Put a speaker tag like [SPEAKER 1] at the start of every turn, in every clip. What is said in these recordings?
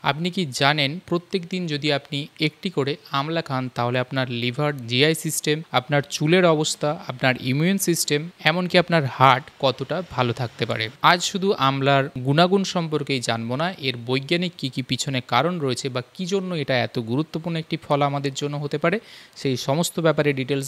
[SPEAKER 1] আপনি কি জানেন প্রত্যেক দিন যদি আপনি একটি করে আমলা খান তাহলে আপনার লিভার, জিআই সিস্টেম, আপনার চুলের অবস্থা, আপনার ইমিউন সিস্টেম, এমনকি আপনার হার্ট কতটা ভালো থাকতে পারে। আজ শুধু আমলার গুণাগুণ সম্পর্কেই জানবো না, এর বৈজ্ঞানিক কী পিছনে কারণ রয়েছে বা কী জন্য এটা এত গুরুত্বপূর্ণ একটি ফল আমাদের জন্য হতে পারে, সেই সমস্ত ব্যাপারে ডিটেলস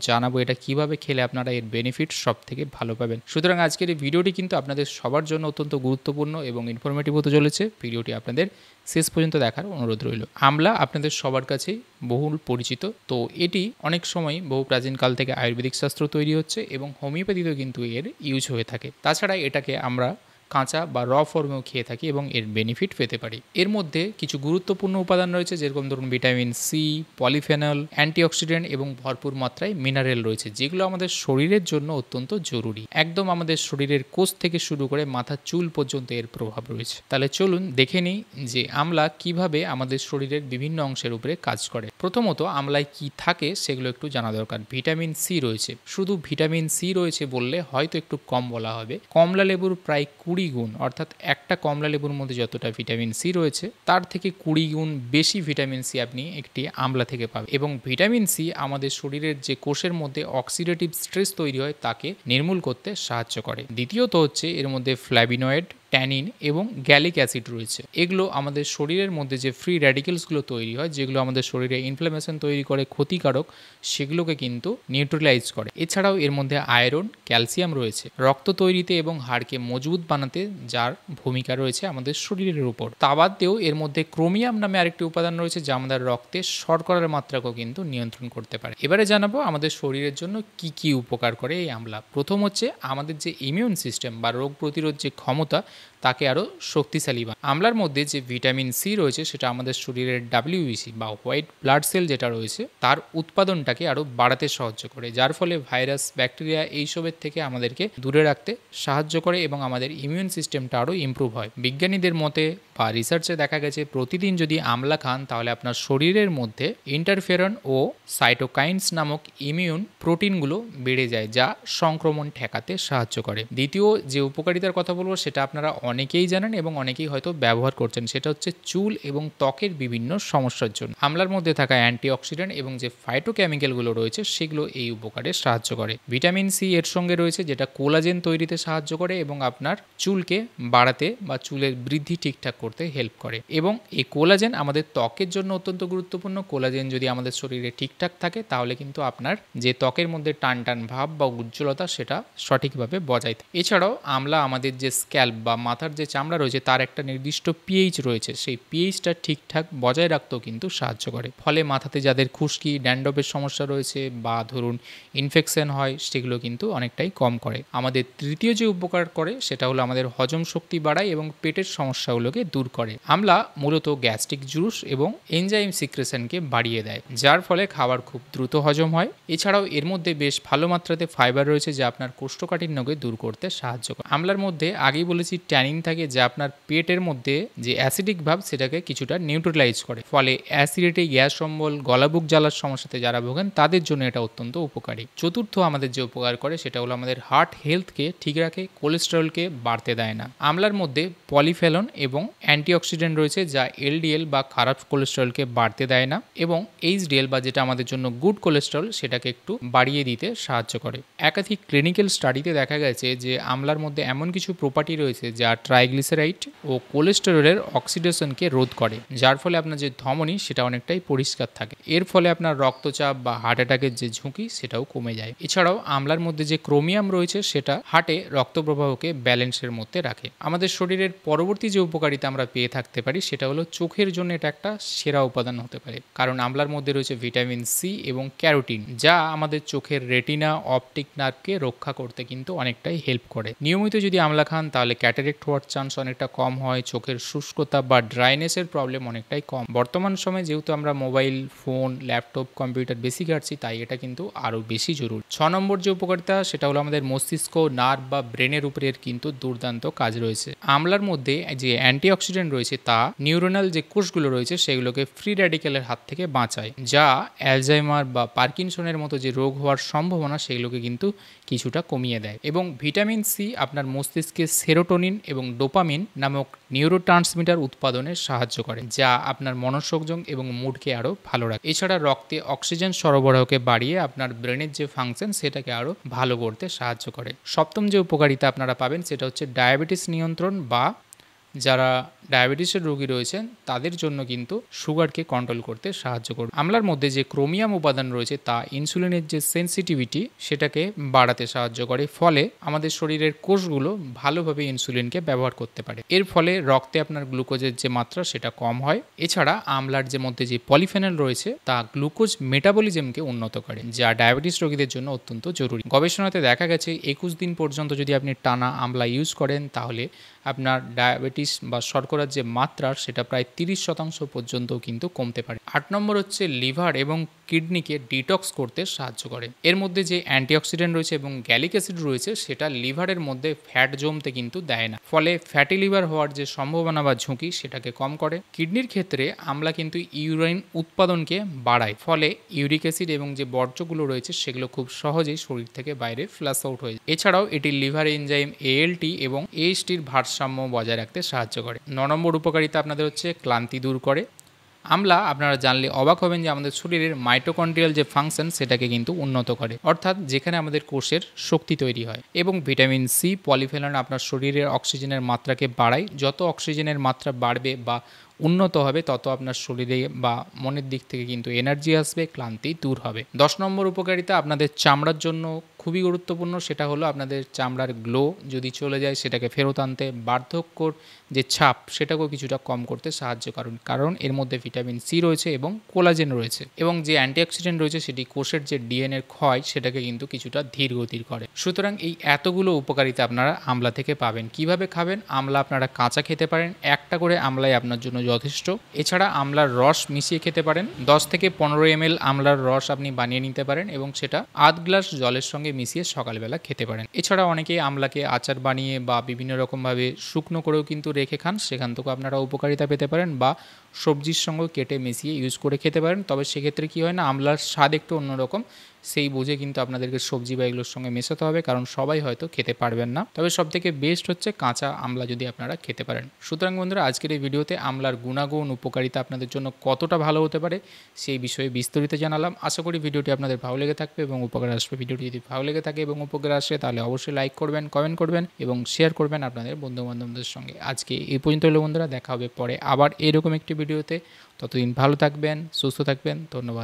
[SPEAKER 1] জানাবো এটা কিভাবে খেলে আপনারা এর বেনিফিট সব থেকে ভালো পাবেন। সুতরাং আজকের এই ভিডিওটি কিন্তু আপনাদের সবার জন্য অত্যন্ত গুরুত্বপূর্ণ এবং ইনফরমেটিভ হতে চলেছে। ভিডিওটি আপনাদের শেষ পর্যন্ত দেখার অনুরোধ রইল। আমলা আপনাদের সবার কাছেই বহুল পরিচিত, তো এটি অনেক সময় বহু প্রাচীনকাল থেকে আয়ুর্বেদিক শাস্ত্র তৈরি হচ্ছে এবং হোমিওপ্যাথিতেও কিন্তু এর ইউজ হয়ে থাকে। তাছাড়া এটাকে আমরা কাঁচা বা র ফর্মেও খেয়ে থাকি এবং এর বেনিফিট পেতে পারি। এর মধ্যে কিছু গুরুত্বপূর্ণ উপাদান রয়েছে, যেরকম ধরুন ভিটামিন সি, পলিফেনল, অ্যান্টিঅক্সিডেন্ট এবং ভরপুর মাত্রায় মিনারেল রয়েছে, যেগুলো আমাদের শরীরের জন্য অত্যন্ত জরুরি। একদম আমাদের শরীরের কোষ থেকে শুরু করে মাথার চুল পর্যন্ত এর প্রভাব রয়েছে। তাহলে চলুন দেখে নিই যে আমলা কিভাবে আমাদের শরীরের বিভিন্ন অংশের উপরে কাজ করে। প্রথমত আমলায় কি থাকে সেগুলো একটু জানা দরকার। ভিটামিন সি রয়েছে। শুধু ভিটামিন সি রয়েছে বললে হয়তো একটু কম বলা হবে। কমলা লেবুর প্রায় 20 গুণ, অর্থাৎ একটা কমলা লেবুর মধ্যে যতটা ভিটামিন সি রয়েছে তার থেকে 20 গুণ বেশি ভিটামিন সি আপনি একটি আমলা থেকে পাবেন। এবং ভিটামিন সি আমাদের শরীরের যে কোষের মধ্যে অক্সিডেটিভ স্ট্রেস তৈরি হয় তাকে নির্মূল করতে সাহায্য করে। দ্বিতীয়ত হচ্ছে এর মধ্যে ফ্ল্যাভিনয়েড, ট্যানিন এবং গ্যালিক অ্যাসিড রয়েছে। এগুলো আমাদের শরীরের মধ্যে যে ফ্রি র্যাডিক্যালসগুলো তৈরি হয়, যেগুলো আমাদের শরীরে ইনফ্লামেশন তৈরি করে, ক্ষতিকারক, সেগুলোকে কিন্তু নিউট্রালাইজ করে। এছাড়াও এর মধ্যে আয়রন, ক্যালসিয়াম রয়েছে, রক্ত তৈরিতে এবং হাড়কে মজবুত বানাতে যার ভূমিকা রয়েছে আমাদের শরীরের উপর। তা বাদ দিয়েও এর মধ্যে ক্রোমিয়াম নামে আরেকটি উপাদান রয়েছে, যা আমাদের রক্তে শর্করার মাত্রাকেও কিন্তু নিয়ন্ত্রণ করতে পারে। এবারে জানাবো আমাদের শরীরের জন্য কি কি উপকার করে এই আমলা। প্রথম হচ্ছে আমাদের যে ইমিউন সিস্টেম বা রোগ প্রতিরোধ যে ক্ষমতা তাকে আরও শক্তিশালী বানায়। আমলার মধ্যে যে ভিটামিন সি রয়েছে সেটা আমাদের শরীরের ডাব্লিউবিসি বা হোয়াইট ব্লাড সেল যেটা রয়েছে তার উৎপাদনটাকে আরও বাড়াতে সাহায্য করে, যার ফলে ভাইরাস, ব্যাকটেরিয়া এইসবের থেকে আমাদেরকে দূরে রাখতে সাহায্য করে এবং আমাদের ইমিউন সিস্টেমটা আরও ইমপ্রুভ হয়। বিজ্ঞানীদের মতে বা রিসার্চে দেখা গেছে প্রতিদিন যদি আমলা খান তাহলে আপনার শরীরের মধ্যে ইন্টারফেরন ও সাইটোকাইনস নামক ইমিউন প্রোটিনগুলো বেড়ে যায়, যা সংক্রমণ ঠেকাতে সাহায্য করে। দ্বিতীয় যে উপকারিতার কথা বলবো সেটা আপনারা অনেকেই জানেন এবং অনেকেই হয়তো ব্যবহার করছেন, সেটা হচ্ছে চুল এবং ত্বকের বিভিন্ন সমস্যার জন্য আমলার মধ্যে থাকা অ্যান্টিঅক্সিডেন্ট এবং যে ফাইটোকেমিক্যালগুলো রয়েছে সেগুলো এই উপকারে সাহায্য করে। ভিটামিন সি এর সঙ্গে রয়েছে, যেটা কোলাজেন তৈরিতে সাহায্য করে এবং আপনার চুলকে বাড়াতে বা চুলের বৃদ্ধি ঠিকঠাক করতে হেল্প করে। এবং এই কোলাজেন আমাদের ত্বকের জন্য অত্যন্ত গুরুত্বপূর্ণ। কোলাজেন যদি আমাদের শরীরে ঠিকঠাক থাকে তাহলে কিন্তু আপনার যে ত্বকের মধ্যে টান টান ভাব বা উজ্জ্বলতা সেটা সঠিকভাবে বজায় থাকে। এছাড়াও আমলা আমাদের যে স্ক্যাল্প বা মাথার যে চামড়া রয়েছে তার একটা নির্দিষ্ট পিএইচ রয়েছে, সেই পিএইচটা ঠিকঠাক বজায় রাখতেও কিন্তু সাহায্য করে। ফলে মাথাতে যাদের খুশকি, ড্যান্ড্রফের সমস্যা রয়েছে বা ধরুন ইনফেকশন হয় সেগুলো কিন্তু অনেকটাই কম করে। আমাদের তৃতীয় যে উপকার করে সেটা হলো আমাদের হজম শক্তি বাড়ায় এবং পেটের সমস্যাগুলোকে দূর করে। আমলা মূলত গ্যাস্ট্রিক জুস এবং এনজাইম সিক্রেশনকে বাড়িয়ে দেয়, যার ফলে খাবার খুব দ্রুত হজম হয়। এছাড়াও এর মধ্যে বেশ ভালো মাত্রাতে ফাইবার রয়েছে, যা আপনার কোষ্ঠকাঠিন্যকে দূর করতে সাহায্য করে। আমলার মধ্যে আগেই বলেছি ট্যানিন থাকে, যা আপনার পেটের মধ্যে যে অ্যাসিডিক ভাব সেটাকে কিছুটা নিউট্রালাইজ করে। ফলে অ্যাসিডিটি, গ্যাস অম্বল, গলাবুক জ্বালার সমস্যাতে যারা ভোগেন তাদের জন্য এটা অত্যন্ত উপকারী। চতুর্থ আমাদের যে উপকার করে সেটা হলো আমাদের হার্ট হেলথকে ঠিক রাখে, কোলেস্টেরলকে বাড়তে দেয় না। আমলার মধ্যে পলিফেনল এবং অ্যান্টিঅক্সিডেন্ট রয়েছে, যা এলডিএল বা খারাপ কোলেস্টেরলকে বাড়তে দেয় না এবং এইচডিএল বা যেটা আমাদের জন্য গুড কোলেস্টেরল সেটাকে একটু বাড়িয়ে দিতে সাহায্য করে। একাধিক ক্লিনিক্যাল স্টাডিতে দেখা গেছে যে আমলার মধ্যে এমন কিছু প্রপার্টি রয়েছে যা ট্রাইগ্লিসারাইড ও কোলেস্টেরলের অক্সিডেশনকে রোধ করে, যার ফলে আপনার যে ধমনী সেটা অনেকটাই পরিষ্কার থাকে। এর ফলে আপনার রক্তচাপ বা হার্ট অ্যাটাকের যে ঝুঁকি সেটাও কমে যায়। এছাড়াও আমলার মধ্যে যে ক্রোমিয়াম রয়েছে সেটা হার্টে রক্ত প্রবাহকে ব্যালেন্সের মধ্যে রাখে। আমাদের শরীরের পরবর্তী যে উপকারিতা আমরা পেয়ে থাকতে পারি সেটা হলো চোখের জন্য এটা একটা সেরা উপাদান হতে পারে, কারণ আমলার মধ্যে রয়েছে ভিটামিন সি এবং ক্যারোটিন, যা আমাদের চোখের রেটিনা, অপটিক নার্ভকে রক্ষা করতে কিন্তু অনেকটাই হেল্প করে। নিয়মিত যদি আমলা খান তাহলে ক্যাটারেক্ট হওয়ার চান্স অনেকটা কম হয়, চোখের শুষ্কতা বা ড্রাইনেসের প্রবলেম অনেকটাই কম। বর্তমান সময়ে যেহেতু আমরা মোবাইল ফোন, ল্যাপটপ, কম্পিউটার বেশি ঘাটছি, তাই এটা কিন্তু আরও বেশি জরুরি। 6 নম্বর যে উপকারিতা সেটা হলো আমাদের মস্তিষ্ক, নার্ভ বা ব্রেনের উপরে কিন্তু দুর্দান্ত কাজ রয়েছে। আমলার মধ্যে যে অ্যান্টিঅক্সিডেন্ট রয়েছে তা নিউরোনাল যে কোষগুলো রয়েছে সেগুলোকে ফ্রি র্যাডিক্যালের হাত থেকে বাঁচায়, যা অ্যালজাইমার বা পার্কিনসনের মতো যে রোগ হওয়ার সম্ভাবনা সেগুলোকে কিন্তু কিছুটা কমিয়ে দেয়। এবং ভিটামিন সি আপনার মস্তিষ্কে সেরোটোনিন এবং ডোপামিন নামক নিউরোট্রান্সমিটার উৎপাদনে সাহায্য করে, যা আপনার মনোসংযোগ এবং মুডকে আরও ভালো রাখে। এছাড়া রক্তে অক্সিজেন সরবরাহকে বাড়িয়ে আপনার ব্রেনের যে ফাংশন সেটাকে আরও ভালো করতে সাহায্য করে। সপ্তম যে উপকারিতা আপনারা পাবেন সেটা হচ্ছে ডায়াবেটিস নিয়ন্ত্রণ, বা যারা ডায়াবেটিসের রোগী রয়েছেন তাদের জন্য কিন্তু সুগারকে কন্ট্রোল করতে সাহায্য করবে। আমলার মধ্যে যে ক্রোমিয়াম উপাদান রয়েছে তা ইনসুলিনের যে সেন্সিটিভিটি সেটাকে বাড়াতে সাহায্য করে, ফলে আমাদের শরীরের কোষগুলো ভালোভাবে ইনসুলিনকে ব্যবহার করতে পারে। এর ফলে রক্তে আপনার গ্লুকোজের যে মাত্রা সেটা কম হয়। এছাড়া আমলার যে মধ্যে যে পলিফেনল রয়েছে তা গ্লুকোজ মেটাবলিজমকে উন্নত করে, যা ডায়াবেটিস রোগীদের জন্য অত্যন্ত জরুরি। গবেষণাতে দেখা গেছে 21 দিন পর্যন্ত যদি আপনি টানা আমলা ইউজ করেন তাহলে আপনার ডায়াবেটিস বা শর্করার যে মাত্রা সেটা প্রায় 30% পর্যন্ত কিন্তু কমতে পারে। 8 নম্বর হচ্ছে লিভার এবং কিডনিকে ডিটক্স করতে সাহায্য করে। এর মধ্যে যে অ্যান্টিঅক্সিডেন্ট রয়েছে এবং গ্যালিক অ্যাসিড রয়েছে সেটা লিভারের মধ্যে ফ্যাট জমতে কিন্তু দেয় না, ফলে ফ্যাটি লিভার হওয়ার যে সম্ভাবনা বা ঝুঁকি সেটাকে কম করে। কিডনির ক্ষেত্রে আমলা কিন্তু ইউরিন উৎপাদনকে বাড়ায়, ফলে ইউরিক অ্যাসিড এবং যে বর্জ্যগুলো রয়েছে সেগুলো খুব সহজেই শরীর থেকে বাইরে ফ্লাশ আউট হয়ে যায়। এছাড়াও এটি লিভার এনজাইম এএলটি এবং এইচটির ভারসাম্য বজায় রাখতে সাহায্য করে। 9 নম্বর উপকারিতা আপনাদের হচ্ছে ক্লান্তি দূর করে। আমলা আপনারা জানলে অবাক হবেন যে আমাদের শরীরের মাইটোকন্ড্রিয়াল যে ফাংশন সেটাকে কিন্তু উন্নত করে, অর্থাৎ যেখানে আমাদের কোষের শক্তি তৈরি হয়। এবং ভিটামিন সি পলিফেনল আপনার শরীরের অক্সিজেনের মাত্রাকে বাড়ায়। যত অক্সিজেনের মাত্রা বাড়বে বা উন্নত হবে তত আপনার শরীরে বা মনের দিক থেকে কিন্তু এনার্জি আসবে, ক্লান্তি দূর হবে। 10 নম্বর উপকারিতা আপনাদের চামড়ার জন্য খুবই গুরুত্বপূর্ণ, সেটা হলো আপনাদের চামড়ার গ্লো যদি চলে যায় সেটাকে ফেরত আনতে, বার্ধক্যর যে ছাপ সেটাকেও কিছুটা কম করতে সাহায্য করেন, কারণ এর মধ্যে ভিটামিন সি রয়েছে এবং কোলাজেন রয়েছে, এবং যে অ্যান্টিঅক্সিডেন্ট রয়েছে সেটি কোষের যে ডিএনএর ক্ষয় সেটাকে কিন্তু কিছুটা ধীর গতির করে। সুতরাং এই এতগুলো উপকারিতা আপনারা আমলা থেকে পাবেন। কিভাবে খাবেন? আমলা আপনারা কাঁচা খেতে পারেন, একটা করে আমলাই আপনার জন্য যথেষ্ট। এছাড়া আমলার রস মিশিয়ে খেতে পারেন, 10 থেকে 15 ml আমলার রস আপনি বানিয়ে নিতে পারেন এবং সেটা আধ গ্লাস জলের সঙ্গে মিশিয়ে সকালবেলা খেতে পারেন। এছাড়া অনেকেই আমলাকে আচার বানিয়ে বা বিভিন্ন রকমভাবে শুকনো করেও কিন্তু রেখে খান, সেখান থেকেও আপনারা উপকারিতা পেতে পারেন, বা সবজির সঙ্গে কেটে মিশিয়ে ইউজ করে খেতে পারেন। তবে সেক্ষেত্রে কী হয় না, আমলার স্বাদ একটু অন্যরকম, সেই বুঝে কিন্তু আপনাদেরকে সবজি বা এগুলোর সঙ্গে মেশাতে হবে, কারণ সবাই হয়তো খেতে পারবেন না। তবে সবথেকে বেস্ট হচ্ছে কাঁচা আমলা যদি আপনারা খেতে পারেন। সুতরাং বন্ধুরা, আজকের এই ভিডিওতে আমলার গুণাগুণ উপকারিতা আপনাদের জন্য কতটা ভালো হতে পারে সেই বিষয়ে বিস্তারিত জানালাম। আশা করি ভিডিওটি আপনাদের ভালো লেগে থাকবে এবং উপকার আসবে। ভিডিওটি যদি ভালো লেগে থাকে এবং উপকার আসে তাহলে অবশ্যই লাইক করবেন, কমেন্ট করবেন এবং শেয়ার করবেন আপনাদের বন্ধুবান্ধবদের সঙ্গে। আজকে এই পর্যন্ত হলো বন্ধুরা, দেখা হবে পরে আবার এরকম একটি ভিডিওতে। ততদিন ভালো থাকবেন, সুস্থ থাকবেন। ধন্যবাদ।